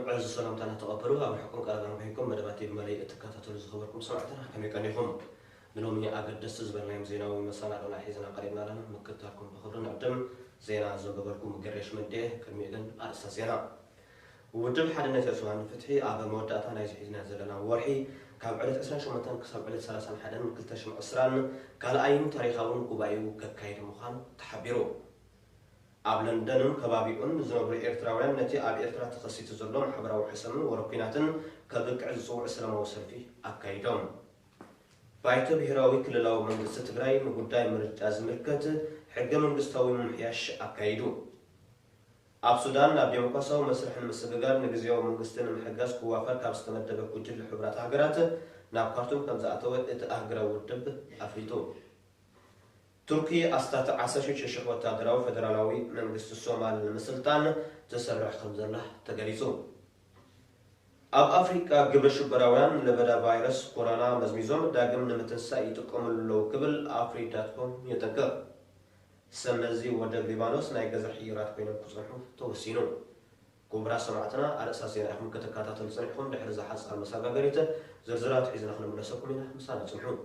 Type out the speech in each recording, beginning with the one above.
عز سلامتنا تقبلوا أبحكم قربنا بحكم مدباتي بملي اتكاتاتوا لزخبركم سمعتنا كم يكنيهم منهم أقد دستز برنامج زينا ومسانا لنا حيزنا قريبنا لنا مكتاركم بخبرنا قدم زينا زببركم مقريش من ده كرميقن أرسا زينا ودب حدنا تسوان فتحي أبا موداتا نايز حيزنا زلنا ورحي كاب عدد أسران شمتان كساب عدد سلاسان حدن مكلتشم أسران قال أين تاريخاون قبايو ككايد مخان تحبيرو ኣብ ለንደንን ከባቢኡን ዝነብሩ ኤርትራውያን ነቲ ኣብ ኤርትራ ተኸሲቱ ዘሎ ማሕበራዊ ሕሰምን ወረኩናትን ከብቅዕ ዝፅውዕ ሰላማዊ ሰልፊ ኣካይዶም ባይቶ ብሄራዊ ክልላዊ መንግስቲ ትግራይ ንጉዳይ ምርጫ ዝምልከት ሕገ መንግስታዊ ምምሕያሽ ኣካይዱ ኣብ ሱዳን ናብ ዴሞክራሲያዊ መስርሕን ምስግጋር ንግዜያዊ መንግስትን ምሕጋዝ ክዋፈር ካብ ዝተመደበ ጉጅለ ሕብራት ሃገራት ናብ ካርቱም ከም ዝኣተወ እቲ ኣህጉራዊ ውድብ ኣፍሊጡ تركيا أستطاع عشرة شهور وتدراو فدرالوي من مجلس الصومال المسلطان تسرع خمسة الله تجاريزو. أب أفريقيا قبل شبراوان لبدا فيروس كورونا مزميزوم داعم نمتنسا يتقوم اللو قبل أفريقياتكم يتقى. سمزي ودب ليبانوس نايجز حيرات بين القصرهم توسينو. كبرى سمعتنا على أساس أحمد كتكاتات الصنعهم لحرز حس المساقة قريته زلزلات حيزنا خلنا منسقكم منها مسانا سمحون.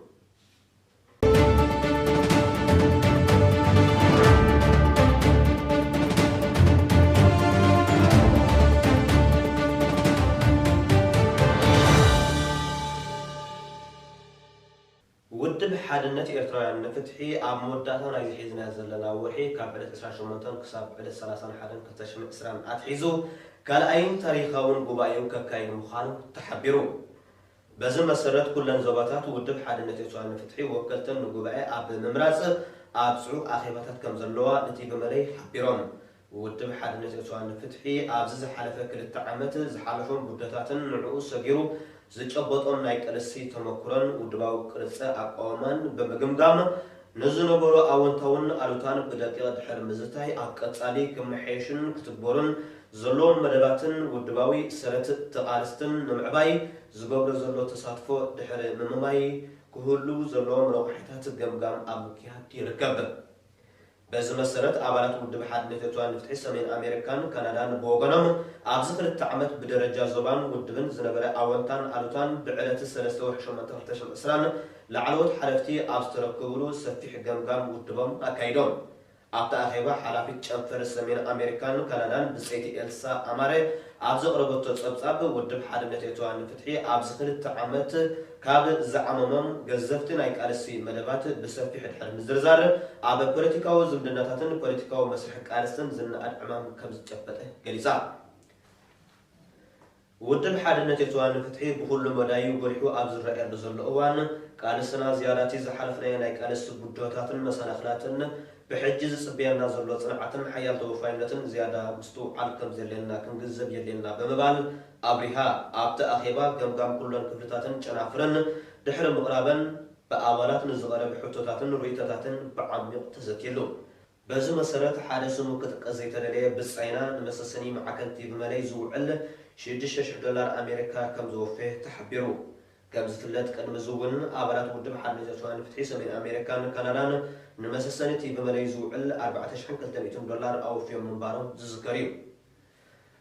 ودب حادنة إيرتراويان فتحي أب موداتا نايز حيزنا زلنا ورحي كاب عدد 18 كساب عدد 30 حدن كتشم إسران أتحيزو قال أين تاريخاون قبايو ككاين مخان تحبيرو بزم مسرت كل نزوباتات ودب حادنة إيرتراويان فتحي وكلتن قبايا أب ممراس أب سعو آخيباتات كم زلوا نتي بملي حبيروم ودب حادنة إيرتراويان فتحي أب زز حلفة كل التعامات زحالفون بودتاتن نعوس سجيرو زجبطون نايك ألسي تمكرن ودباو كرسة أقوامان بمجمجام نزنبرو أونتون ألوتان بدقيقة دحر مزتاي أكتالي كمحيشن كتبورن زلون مدباتن ودباوي سرت تقالستن نمعباي زبابر زلو تصادفو دحر مماي كهولو زلون روحيتات جمجام أبوكيات يركب بهذا مسألة أبلات ودب حد نفتوان نفتح سمين أمريكان كندا بوغنم أبزخر التعامت بدرجة زبان ودبن زنبرة أولتان ألوتان بعلة السلسلة وحشمة تحتشم إسران لعلوت حلفتي أبستركبولو سفيح جمجام ودبم أكيدون أبتا أخيبا حلافي تشنفر سمين أمريكان كندا بسيتي إلسا أماري أبزخر بطوصاب ودب حد نفتوان نفتحي أبزخر التعامت كاب زعممم جزفتن أيك ألسي مدبات بسفيح الحرم الزرزار أبى بوليتيكاو زبدناتن بوليتيكاو مسرح ألسن زن أمام كبز جبته جلسا ودب حد نتيجوان فتحي بكل مدايو قريحو أبز الرأي بزل أوان كالسنا زياراتي زحلفنا أيك ألس بودوتاتن مسانخلاتن بحجز صبيانا زلو صنعتن حيال توفاينتن زيادة مستو علكم زلنا كم جزب يلنا بمبال أبريها أبتا أخيبا جمجام كلن كفلتاتن شنافرن دحر مقرابن بأولات نزغر بحوتاتن ريتاتن بعمق تزكيلو بزم مسارات حادث مكتك أزيتنا ليه بسعينا نمسسني مع كنتي بملايزو وعل $6 أمريكا كم زوفيه تحبيرو كم زفلت كم زون أولات ودب حد نجسوان فتحي سمين أمريكا كندا نمسسني تي بملايزو وعل $14,300 أو في منبارو زكريم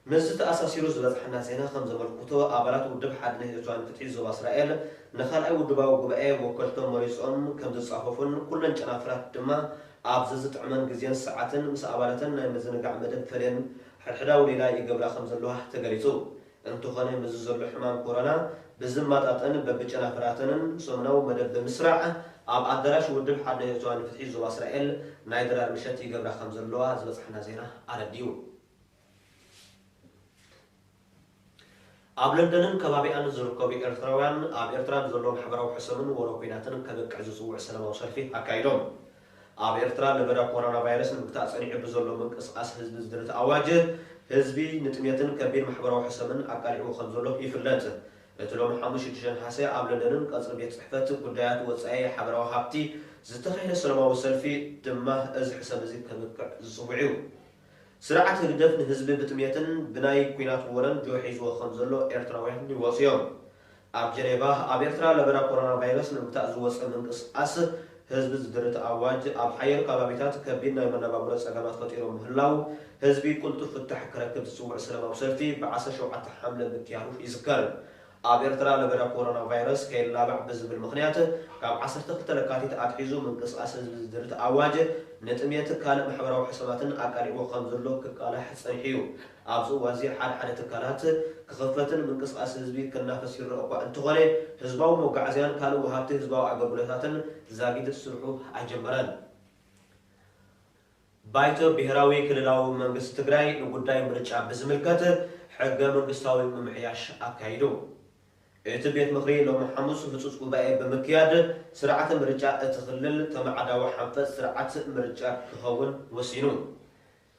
نزت أساسي روز بزحنا زينا خمسة مركوتو أبلات ودب حد نهجوان فتحي زو إسرائيل نخال أي ودبا وقبائي وكلتو مريسون كم تصحفون كلن جنافرات دما أبززت عمان جزيان ساعتن مس أبلاتن نزنقع مدد فرين حدا وليلا يقبل خمسة لوح تقريتو انتو خاني مززر بحمام كورونا بزمات أطن ببجنافراتن سمناو مدد بمسرع أب أدراش ودب حد نهجوان فتحي زو إسرائيل نايدرار مشات يقبل خمسة لوح زبزحنا زينا على الديو أب لندن كبابيان زرقوبي إرتراويان أب إرتران زلهم حبراو حسمن وروكيناتن كبك عزوزو سلام وصرفي أكايدون أب إرتران لبدا كورونا فيروس نبتاع صنيع بزلهم منقص حزب زدرت أواجه حزبي نتميتن كبير محبراو حسمن أكاريو خمزلهم يفلت اتلوم حمش تشان حسي أب لندن قصر بيت صحفت قدايات وصاي حبراو حبتي زتخيل سلام وصرفي دمه از حسب زي كبك زوعيو سرعة الدفن حزب بتميتن بناي كوينات ورن جو حيزو خمزلو إيرتراويان يوصيون أب جنيفا أب إيرترا لبدا كورونا فيروس نمتاع زوص منقص أس ህዝቢ ዝድርት ኣዋጅ ኣብ ሓየል ከባቢታት ከቢድ ናይ መነባብሮ ፀገማት ፈጢሮም ምህላው ህዝቢ ቅልጡፍ ፍታሕ ክረክብ ዝፅውዕ ሰላማዊ ሰልፊ ብ17 ሓምለ ምክያዱ ይዝከር ኣብ ኤርትራ ለበዳ ኮሮና ቫይረስ ከይላባዕ ብዝብል ምክንያት ካብ 12 ለካቲት ኣትሒዙ ምንቅስቃስ ህዝቢ ዝድርት ኣዋጅ ነጥሜት ካልእ ማሕበራዊ ሕሰባትን ኣቃሊቦ ከም ዘሎ ክቃላሕ ፀኒሑ ኣብዚ እዋን እዚ ሓደ ትካላት ክኽፈትን ምንቅስቃስ ህዝቢ ክናፈስ ይረአ እኳ እንተኾነ ህዝባዊ መጓዓዝያን ካልእ ወሃብቲ ህዝባዊ ኣገልግሎታትን ዛጊድ ስርሑ ኣይጀመረን። ባይቶ ብሄራዊ ክልላዊ መንግስቲ ትግራይ ንጉዳይ ምርጫ ብዝምልከት ሕገ መንግስታዊ ምምሕያሽ ኣካይዱ እቲ ቤት ምክሪ ሎሚ ሐሙስ ህፁፅ ጉባኤ ብምክያድ ስርዓት ምርጫ እቲ ክልል ተመዓዳዊ ሓንፈት ስርዓት ምርጫ ክኸውን ወሲኑ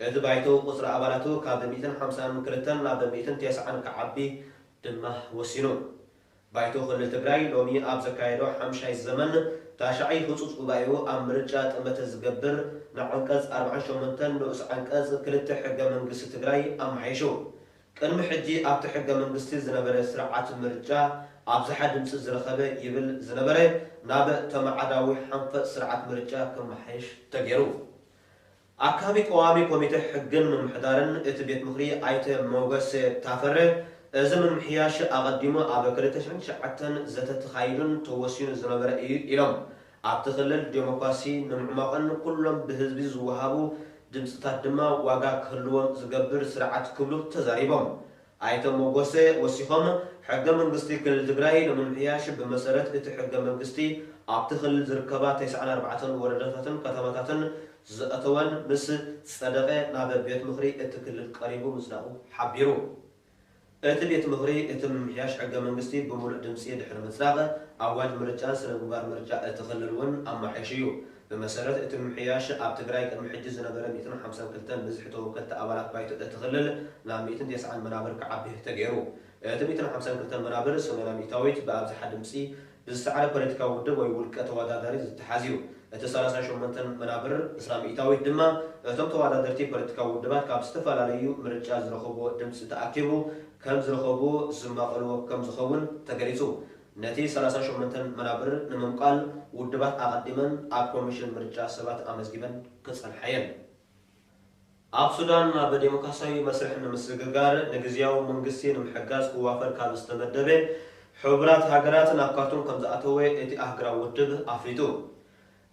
እቲ ባይቶ ቁፅሪ ኣባላቱ ካብ 152 ናብ 190 ክዓቢ ድማ ወሲኑ ባይቶ ክልል ትግራይ ሎሚ ኣብ ዘካየዶ ሓምሻይ ዘመን ታሻዓይ ህፁፅ ጉባኤኡ ኣብ ምርጫ ጥመተ ዝገብር ንዓንቀጽ 48 ንኡስ ዓንቀጽ 2 ሕገ መንግስቲ ትግራይ ኣመሓይሹ ቅድሚ ሕጂ ኣብቲ ሕገ መንግስቲ ዝነበረ ስርዓት ምርጫ ኣብዝሓ ድምፂ ዝረኸበ ይብል ዝነበረ ናብ ተመዓዳዊ ሓንፈት ስርዓት ምርጫ ክመሓየሽ ተገይሩ ኣካቢ ቀዋሚ ኮሚቴ ሕግን ምምሕዳርን እቲ ቤት ምክሪ ኣይተ ሞገስ ታፈረ እዚ ምምሕያሽ ኣቐዲሙ ኣብ 2009 ዘተተኻይዱን ተወሲኑ ዝነበረ እዩ ኢሎም ኣብቲ ክልል ዴሞክራሲ ንምዕማቕን ኩሎም ብህዝቢ ዝወሃቡ ድምፅታት ድማ ዋጋ ክህልዎም ዝገብር ስርዓት ክብሉ ተዛሪቦም ኣይተ ሞገስ ወሲኾም ሕገ መንግስቲ ክልል ትግራይ ንምምሕያሽ ብመሰረት እቲ ሕገ መንግስቲ ኣብቲ ክልል ዝርከባ 94 ወረዳታትን ከተማታትን ዝኣተወን ምስ ፀደቀ ናብ ቤት ምክሪ እቲ ክልል ቀሪቡ ምጽናዑ ሓቢሩ እቲ ቤት ምክሪ እቲ ምምሕያሽ ሕገ መንግስቲ ብሙሉእ ድምፂ ድሕሪ ምጽናቕ ኣዋጅ ምርጫን ስነ ምግባር ምርጫ እቲ ክልል እውን ኣመሓይሹ እዩ بمسألة اتم حياش اب تግራይ ቅድሚ ሕጂ ዝነበረ 152 ብዝሕ ተወከልቲ ኣባላት ባይቶ እቲ ክልል ናብ 190 መናብር ክዓቢ ተገይሩ እቲ 152 መናብር ሰሜናዊታዊት ብኣብዝሓ ድምፂ ብዝሰዓረ ፖለቲካዊ ውድብ ወይ ውልቀ ተወዳዳሪ ዝተሓዝዩ እቲ 38 መናብር እስላሚታዊት ድማ እቶም ተወዳደርቲ ፖለቲካዊ ውድባት ካብ ዝተፈላለዩ ምርጫ ዝረኸቡ ድምፂ ተኣኪቡ ከም ዝረኸቡ ዝማቐሉ ከም ዝኸውን ተገሊጹ نتي 38 منابر نمقال ودبات أقدمن أب كوميشن مرجع سبات أمزجبن كسر حيان. أب السودان بديمقراطية مسرح نمسججار نجزياو منقسين محجاز ووافر كالستمدبه حبرات هجرات نقطون كم زاتوه إتي أهجر ودب أفيدو.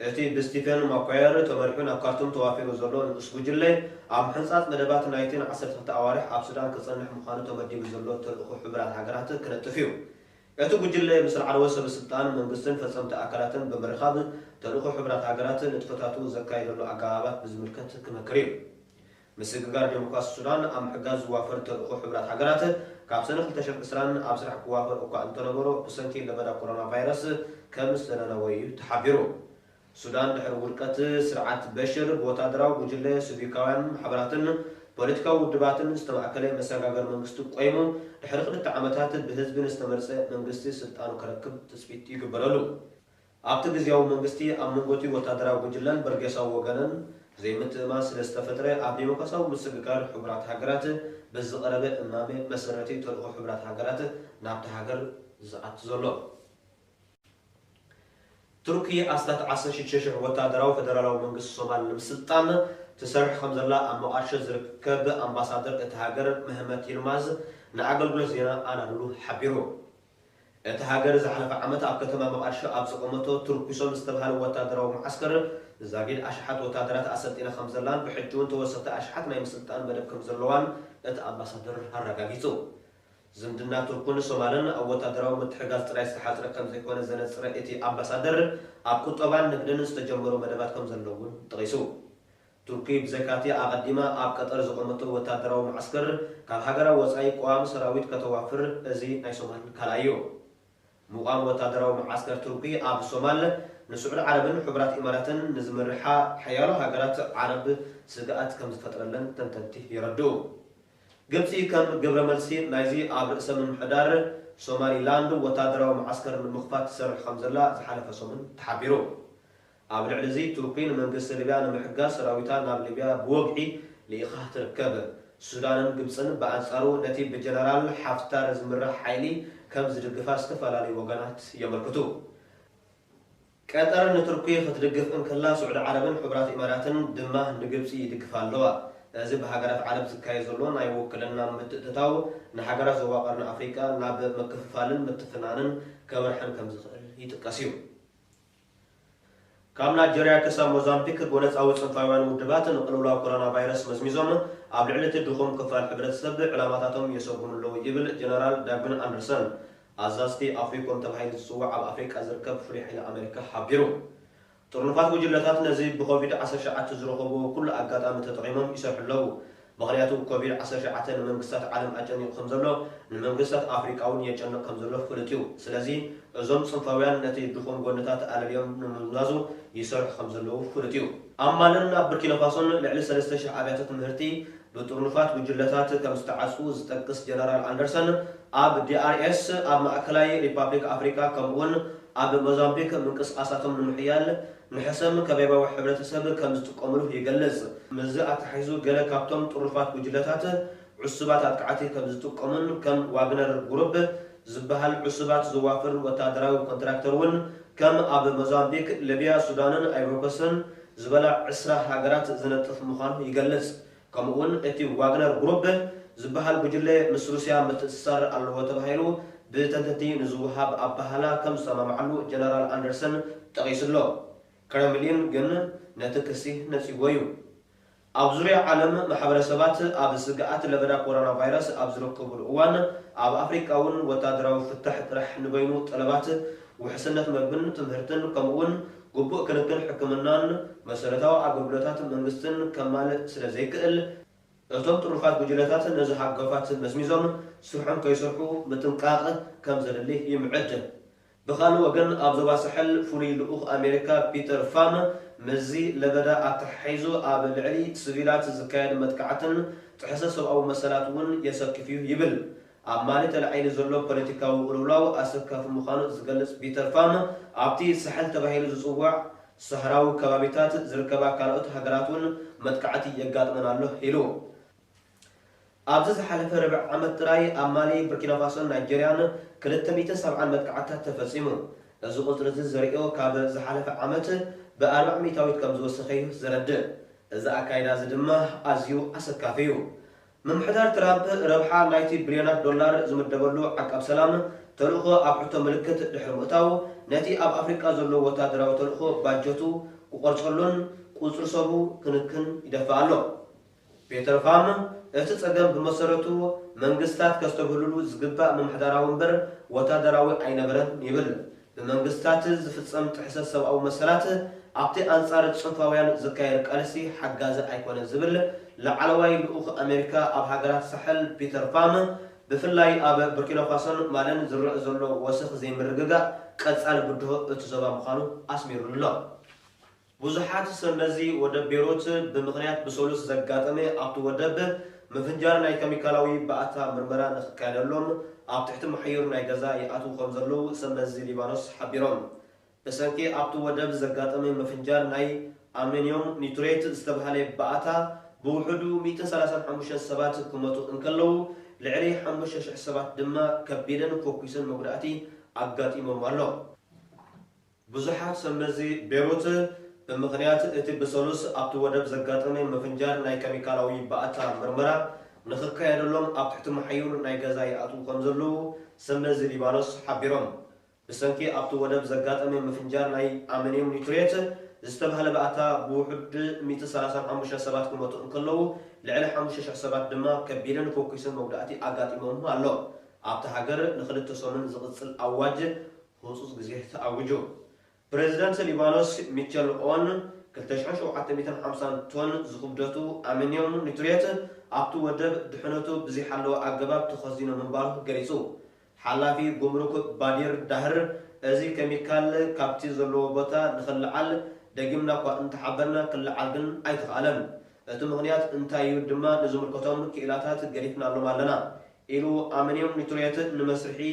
إتي بستيفن ماكوير تمرحون نقطون توافر زلون أسبوعيلة أم حنسات مدبات نايتين عصر تحت أوارح أب السودان كسر نحمخانو تمدي بزلون تلقو حبرات هجرات كنت تفيو. أتو بجلة مثل عروسة بالسلطان من قسم فسمت أكلاتن بمرخاب تلقوا حبرات عقارات نتفتاتو زكاي لو عقابات بزملكت كما كريم مثل قار ديمقراطية السودان أم حجاز وافر تلقوا حبرات عقارات كابسنة التشرف إسران أبصرح وافر وكا أنتنبرو بسنتين لبدا كورونا فيروس كم سنوي تحبيرو السودان دحر ورقة سرعة بشر بوتادراو بجلة سبيكاوان حبراتن بوليتيكا ودباتن استمعكلي مساغاغر منغستو قيمو دحر خدت عامتات بحزب استمرسه منغستي سلطانو كركب تثبيت يقبللو ابت غزياو منغستي امنغوتي وتادراو بجلن برغيساو وغنن زي متما سلستفتره اب ديموكراساو مسغغار حبرات هاغرات بزقربه امامي مسرتي تلقو حبرات هاغرات نابت هاغر زات زلو تركيا أصلت عصر شيشة وتادراو فدرالاو منغست الصومال المسلطان تسرح خمزلا أما أرشد ركب أمباسادر اتهاجر مهمة يلماز نعقل بلزينا أنا نلو حبيرو اتهاجر زحلف عمت أبكتما مقارشة أبسقومتو تركيسون استبهال وتادراو معسكر زاقيد أشحات وتادرات أسد إلى خمزلان بحجون توسط أشحات نايم سلطان مدب خمزلوان ات أمباسادر هرقاقيتو زمدنا تركون سومالن أو وتادراو متحقاز ترايس تحات رقم زيكون زنة سرائتي أمباسادر أبكو طبعا نقدن استجمرو مدبات خمزلوان تغيسو تركي بزكاتي أقدمة أب قطر زقمته وتادراو معسكر كان هجرة وصاي قوام سراويت كتوافر زي نايسومان كلايو مقام وتادراو معسكر تركي أب الصومال نسوع العرب حبرات إمارات نزمرحة حيالو هجرات عرب سقات كم فترة لن تنتهي يردو قبسي كم قبل ملسي نايزي أب رأس من حدار سومالي لاند وتادراو معسكر من مخفات سر خمزلا زحلف سومن تحبيرو عبر العزي تركين من قصة ليبيا نمحقاس راويتان ناب ليبيا بوقعي لإخاه تركب السودان قبصن بأنصارو نتيب بجنرال حفتار زمرة حيلي كم زرقفا استفالالي وقنات يملكتو قطر نتركي فتدقف ان كلا سعود عربن حبرات اماراتن دما نغبصي يدقفالوا እዚ በሃገራት ዓለም ዝካየድ ዘሎ ናይ ውክልና ምትእትታው ንሃገራት ዞባ ቀርኒ አፍሪካ ናብ መከፋፈልን ምትፍናንን ከበርሐን ከም ዝኽእል ይጥቀስ እዩ ካብ ናይጀሪያ ክሳብ ሞዛምቢክ ጎነፃዊ ፅንፋውያን ውድባት ንቅልውላው ኮሮና ቫይረስ መስሚዞም ኣብ ልዕሊ እቲ ድኹም ክፋል ሕብረተሰብ ዕላማታቶም የሰጉኑ ኣለዉ ይብል ጀነራል ዳግን አንደርሰን ኣዛዝቲ ኣፍሪኮም ተባሂሉ ዝፅዋዕ ኣብ ኣፍሪካ ዝርከብ ፍሉይ ሓይሊ ኣሜሪካ ሓቢሩ ጥርንፋት ጉጅለታት ነዚ ብኮቪድ-19 ዝረኸቡ ኩሉ ኣጋጣሚ ተጠቒሞም ይሰርሑ ኣለዉ ምክንያቱ ኮቪድ-19 ንመንግስታት ዓለም ኣጨኒቑ ከም ዘሎ ንመንግስታት ኣፍሪካውን የጨንቕ ከም ዘሎ ፍሉጥ እዩ ስለዚ እዞም ፅንፋውያን ነቲ ድኹም ጎነታት ኣለልዮም ንምምዛዙ ይሰርሑ ከም ዘለዉ ፍሉጥ እዩ ኣብ ማልን ኣብ ቡርኪና ፋሶን ልዕሊ 3000 ኣብያተ ትምህርቲ ብጥርንፋት ጉጅለታት ከም ዝተዓፅኡ ዝጠቅስ ጀነራል አንደርሰን ኣብ ዲአርኤስ ኣብ ማእከላይ ሪፓብሊክ አፍሪካ ከምኡውን ኣብ ሞዛምቢክ ምንቅስቃሳቶም ንምሕያል ንሕሰም ከበባዊ ሕብረተሰብ ከም ዝጥቀምሉ ይገልጽ ምዝ ኣተሓይዙ ገለ ካብቶም ጥሩፋት ጉጅለታት ዕሱባት ኣጥቃዕቲ ከም ዝጥቀሙን ከም ዋግነር ግሩፕ ዝበሃል ዕሱባት ዝዋፍር ወታደራዊ ኮንትራክተር እውን ከም ኣብ ሞዛምቢክ ሊብያ ሱዳንን አይቮሪኮስን ዝበላ 20 ሃገራት ዝነጥፍ ምዃኑ ይገልጽ ከምኡውን እቲ ዋግነር ግሩፕ ዝበሃል ጉጅለ ምስ ሩስያ ምትእስሳር ኣለዎ ተባሂሉ ብተንተንቲ ንዝውሃብ ኣባህላ ከም ዝሰማምዓሉ ጀነራል አንደርሰን ጠቒሱሎ ክሬምሊን ግን ነቲ ክሲ ነፂጎ እዩ ኣብ ዙርያ ዓለም ማሕበረሰባት ኣብ ስግኣት ለበዳ ኮሮና ቫይረስ ኣብ ዝርከብሉ እዋን ኣብ ኣፍሪካ እውን ወታደራዊ ፍታሕ ጥራሕ ንበይኑ ጠለባት ውሕስነት መግብን ትምህርትን ከምኡውን ግቡእ ክንክን ሕክምናን መሰረታዊ ኣገልግሎታት መንግስትን ከማልእ ስለ ዘይክእል እቶም ጥሩፋት ጉጅለታት ነዚ ሃገፋት መስሚዞም ስርሖም ከይሰርሑ ምጥንቃቕ ከም ዘድሊ ይምዕድ ብኻልእ ወገን ኣብ ዞባ ሳሕል ፍሉይ ልኡኽ ኣሜሪካ ፒተር ፋም መዚ ለበዳ ኣተሓሒዙ ኣብ ልዕሊ ሲቪላት ዝካየድ መጥቃዕትን ጥሕሰት ሰብኣዊ መሰላት እውን የሰኪፍ እዩ ይብል ኣብ ማሊ ተላዒሉ ዘሎ ፖለቲካዊ ቅልውላው ኣሰካፊ ምዃኑ ዝገልጽ ፒተር ፋም ኣብቲ ሳሕል ተባሂሉ ዝፅዋዕ ሰህራዊ ከባቢታት ዝርከባ ካልኦት ሃገራት እውን መጥቃዕቲ የጋጥመን ኣሎ ኢሉ ኣብዚ ዝሓለፈ ርብዕ ዓመት ጥራይ ኣብ ማሊ ቡርኪና ፋሶን ናይጀርያን 270 መጥቃዕትታት ተፈፂሙ እዚ ቁፅሪ እዚ ዘርእዮ ካብ ዝሓለፈ ዓመት ብ40% ከም ዝወሰኸ እዩ ዘረድእ እዚ ኣካይዳ እዚ ድማ ኣዝዩ ኣሰካፊ እዩ ምምሕዳር ትራምፕ ረብሓ ናይቲ ቢልዮናት ዶላር ዝምደበሉ ዓቃብ ሰላም ተልእኾ ኣብ ሕቶ ምልክት ድሕሪ ምእታው ነቲ ኣብ ኣፍሪቃ ዘሎ ወታደራዊ ተልእኾ ባጀቱ ክቆርፀሉን ቁፅሪ ሰቡ ክንክን ይደፍእ ኣሎ ፒተር ፋም እቲ ፀገም ብመሰረቱ መንግስታት ከስተብህልሉ ዝግባእ ምምሕዳራዊ እምበር ወታደራዊ ኣይነበረን ይብል ብመንግስታት ዝፍፀም ጥሕሰት ሰብኣዊ መሰላት ኣብቲ ኣንጻር ፅንፋውያን ዝካየድ ቃልሲ ሓጋዚ ኣይኮነን ዝብል ላዕለዋይ ልኡኽ ኣሜሪካ ኣብ ሃገራት ሳሕል ፒተር ፋም ብፍላይ ኣብ ቡርኪና ፋሶን ማለን ዝርአ ዘሎ ወሰኽ ዘይምርግጋእ ቀጻሊ ብድሆ እቲ ዞባ ምዃኑ ኣስሚሩሎ ብዙሓት ሰነዚ ወደብ ቤይሩት ብምኽንያት ብሰሉስ ዘጋጠመ ኣብቲ ወደብ ምፍንጃር ናይ ኬሚካላዊ ባእታ ምርመራ ንኽካየደሎም ኣብ ትሕቲ መሓይሩ ናይ ገዛ ይኣትዉ ከም ዘለዉ ሰነዚ ሊባኖስ ሓቢሮም ብሰንኪ ኣብቲ ወደብ ዘጋጠመ ምፍንጃር ናይ ኣልሜኒየም ኒትሬት ዝተባሃለ ባእታ ብውሕዱ 135 ሰባት ክመቱ እንከለዉ ልዕሊ 5,000 ሰባት ድማ ከቢድን ፎኩስን መጉዳእቲ ኣጋጢሞም ኣሎ ብዙሓት ሰነዚ ቤይሩት ብምኽንያት እቲ ብሰሉስ ኣብቲ ወደብ ዘጋጠመ ምፍንጃር ናይ ኬሚካላዊ ባእታ ምርመራ ንኽካየደሎም ኣብ ትሕቲ መሓይሩ ናይ ገዛ ይኣትዉ ከም ዘለዉ ሰነዚ ሊባኖስ ሓቢሮም ብሰንኪ ኣብቲ ወደብ ዘጋጠመ ምፍንጃር ናይ ኣልሜኒየም ኒትሬት ዝተባሃለ ባእታ ብውሕድ 135 ሰባት ክመቱ እንከለዉ ልዕሊ 5,000 ሰባት ድማ ከቢድን ፎኩስን መጉዳእቲ ኣጋጢሞም ኣሎ ኣብቲ ሃገር ንክልተ ሰሙን ዝቕፅል ኣዋጅ ህፁፅ ግዜ ተኣውጁ ፕሬዚደንት ሊባኖስ ሚቸል ኦን 2750 ቶን ዝኽብደቱ ኣልሜኒየም ኒትሬት ኣብቲ ወደብ ድሕነቱ ብዘይሓለወ ኣገባብ ተኸዚኑ ምንባሩ ገሊጹ ሓላፊ ጉምሩክ ባዲር ዳህር እዚ ኬሚካል ካብቲ ዘለዎ ቦታ ንኽልዓል ደጊምና እኳ እንተሓበርና ክልዓል ግን ኣይትኽኣለን እቲ ምኽንያት እንታይ እዩ ድማ ንዝምልከቶም ክኢላታት ገሊፍናሎም ኣለና ኢሉ ኣልሜኒየም ኒትሬት ንመስርሒ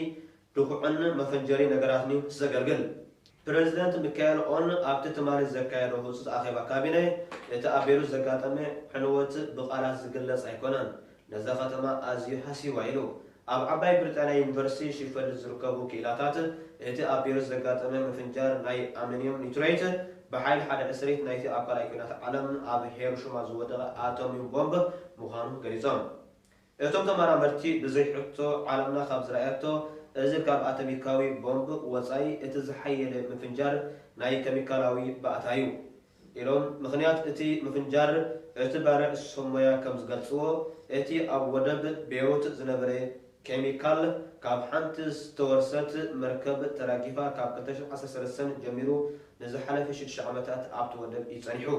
ድኩዕን መፈንጀሪ ነገራትን ዘገልግል ፕሬዚደንት ሚካኤል ኦን ኣብቲ ትማሊ ዘካየዶ ህፁፅ ኣኼባ ካቢነ እቲ ኣብ ቤይሩት ዘጋጠመ ሕንወት ብቓላት ዝግለጽ ኣይኮነን ነዛ ከተማ ኣዝዩ ሓሲባ ኢሉ ኣብ ዓባይ ብሪጣንያ ዩኒቨርሲቲ ሽፈል ዝርከቡ ክኢላታት እቲ ኣብ ቤይሩት ዘጋጠመ ምፍንጃር ናይ ኣሚኒየም ኒትሬት ብሓይሊ ሓደ ዕስሪት ናይቲ ኣብ ካልኣይ ኩናት ዓለም ኣብ ሂሮሺማ ዝወደቐ ኣቶሚክ ቦምብ ምዃኑ ገሊፆም። እቶም ተመራመርቲ ብዘይ ሕቶ ዓለምና ካብ ዝረኣየቶ እዚ ካብ ኣቶሚካዊ ቦምብ ወፃኢ እቲ ዝሓየለ ምፍንጃር ናይ ኬሚካላዊ ባእታ እዩ ኢሎም ምክንያት እቲ ምፍንጃር እቲ ባርዕ ሶሞያ ከም ዝገልጽዎ እቲ ኣብ ወደብ ቤይሩት ዝነበረ ኬሚካል ካብ ሓንቲ ዝተወርሰት መርከብ ተራጊፋ ካብ 2013 ጀሚሩ ንዝሓለፈ 6 ዓመታት ኣብቲ ወደብ ይጸኒሑ።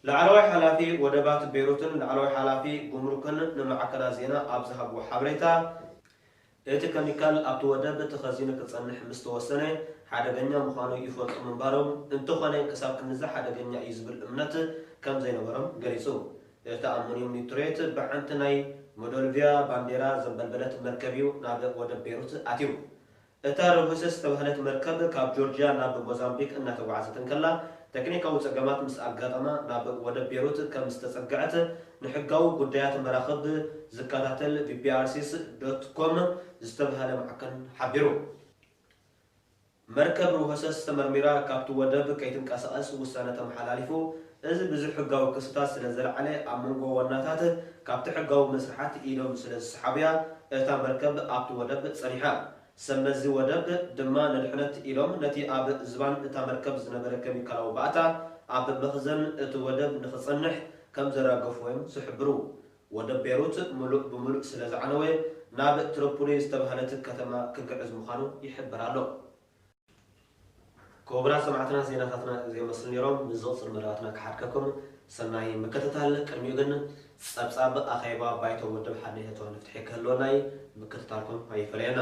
ላዕለዋይ ሓላፊ ወደባት ቤይሩትን ላዕለዋይ ሓላፊ ጉምሩክን ንማዕከናት ዜና ኣብ ዝሃብዎ ሓበሬታ እቲ ኬሚካል ኣብቲ ወደብ ተኸዚኑ ክጸንሕ ምስ ተወሰነ ሓደገኛ ምዃኑ ይፈልጡ ምንባሮም እንተኾነ ክሳብ ክንዛ ሓደገኛ እዩ ዝብል እምነት ከም ዘይነበሮም ገሊጹ። እቲ ኣሞኒየም ኒትሬት ብሓንቲ ናይ ሞልዶቪያ ባንዴራ ዘንበልበለት መርከብ እዩ ናብ ወደብ ቤይሩት ኣትዩ። እታ ርሁስስ ዝተባህለት መርከብ ካብ ጆርጅያ ናብ ሞዛምቢክ እናተጓዓዘት እንከላ ቴክኒካዊ ፀገማት ምስ ኣጋጠማ ናብ ወደብ ቤይሩት ከም ዝተጸግዐት ንሕጋዊ ጉዳያት መራኽብ ዝከታተል bbrs.com ዝተባህለ ማዕከን ሓቢሩ። መርከብ ርሁሰስ ተመርሚራ ካብቲ ወደብ ከይትንቀሳቐስ ውሳነ ተመሓላሊፉ እዚ ብዙሕ ሕጋዊ ክስታት ስለ ዘለዓለ ኣብ መንጎ ወናታት ካብቲ ሕጋዊ መስራሓት ኢሎም ስለ ዝሰሓብያ እታ መርከብ ኣብቲ ወደብ ጸኒሓ። ሰመዚ ወደብ ድማ ንድሕነት ኢሎም ነቲ ኣብ ዝባን እታ መርከብ ዝነበረ ኬሚካላዊ ባእታ ኣብ መኽዘን እቲ ወደብ ንኽጸንሕ ከም ዘራገፍዎም ዝሕብሩ። ወደብ ቤይሩት ሙሉእ ብሙሉእ ስለ ዝዓነወ ናብ ትሪፖሊ ዝተባህለት ከተማ ክግዕዝ ምዃኑ ይሕብር ኣሎ። ክቡራት ሰማዕትና ዜናታትና ዘይመስሉ ነይሮም። ንዝቕፅል መደባትና ክሓድከኩም ሰናይ ምክትታል። ቅድሚኡ ግን ጸብጻብ ኣኼባ ባይቶ ወደብ ሓድነት ተዋንፍትሒ ክህልወናይ ምክትታልኩም ኣይፈለየና።